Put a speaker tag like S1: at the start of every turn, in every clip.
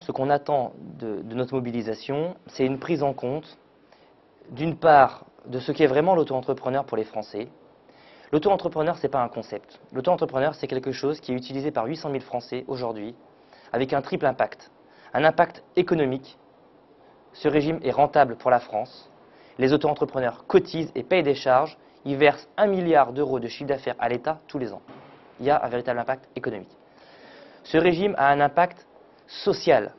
S1: ce qu'on attend de notre mobilisation, c'est une prise en compte, d'une part, de ce qu'est vraiment l'auto-entrepreneur pour les Français. L'auto-entrepreneur, ce n'est pas un concept. L'auto-entrepreneur, c'est quelque chose qui est utilisé par 800 000 Français aujourd'hui, avec un triple impact. Un impact économique. Ce régime est rentable pour la France. Les auto-entrepreneurs cotisent et payent des charges. Ils versent 1 milliard d'euros de chiffre d'affaires à l'État tous les ans. Il y a un véritable impact économique. Ce régime a un impact social.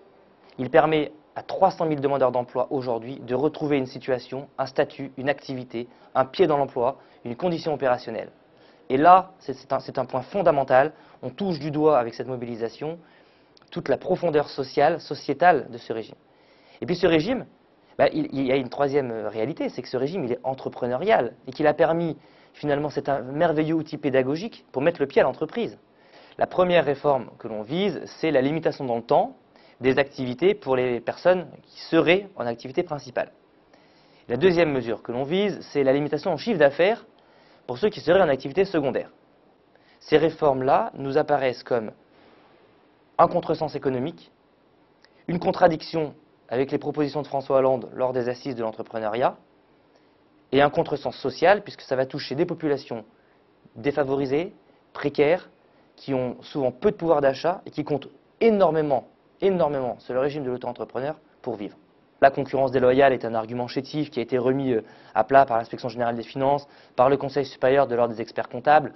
S1: Il permet à 300 000 demandeurs d'emploi aujourd'hui de retrouver une situation, un statut, une activité, un pied dans l'emploi, une condition opérationnelle. Et là, c'est un point fondamental. On touche du doigt avec cette mobilisation toute la profondeur sociale, sociétale de ce régime. Et puis ce régime, il y a une troisième réalité, c'est que ce régime il est entrepreneurial et qu'il a permis, finalement, c'est un merveilleux outil pédagogique pour mettre le pied à l'entreprise. La première réforme que l'on vise, c'est la limitation dans le temps des activités pour les personnes qui seraient en activité principale. La deuxième mesure que l'on vise, c'est la limitation en chiffre d'affaires pour ceux qui seraient en activité secondaire. Ces réformes-là nous apparaissent comme un contresens économique, une contradiction avec les propositions de François Hollande lors des assises de l'entrepreneuriat, et un contresens social, puisque ça va toucher des populations défavorisées, précaires, qui ont souvent peu de pouvoir d'achat et qui comptent énormément sur le régime de l'auto-entrepreneur pour vivre. La concurrence déloyale est un argument chétif qui a été remis à plat par l'Inspection générale des finances, par le Conseil supérieur de l'ordre des experts comptables.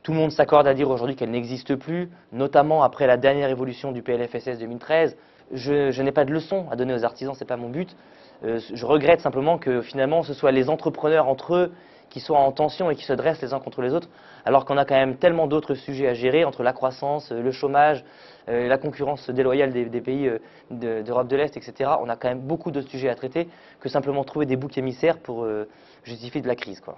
S1: Tout le monde s'accorde à dire aujourd'hui qu'elle n'existe plus, notamment après la dernière évolution du PLFSS 2013. Je n'ai pas de leçon à donner aux artisans, ce n'est pas mon but. Je regrette simplement que finalement ce soit les entrepreneurs entre eux qui soient en tension et qui se dressent les uns contre les autres, alors qu'on a quand même tellement d'autres sujets à gérer entre la croissance, le chômage, la concurrence déloyale des pays d'Europe de l'Est, etc. On a quand même beaucoup d'autres sujets à traiter que simplement trouver des boucs émissaires pour justifier de la crise, quoi.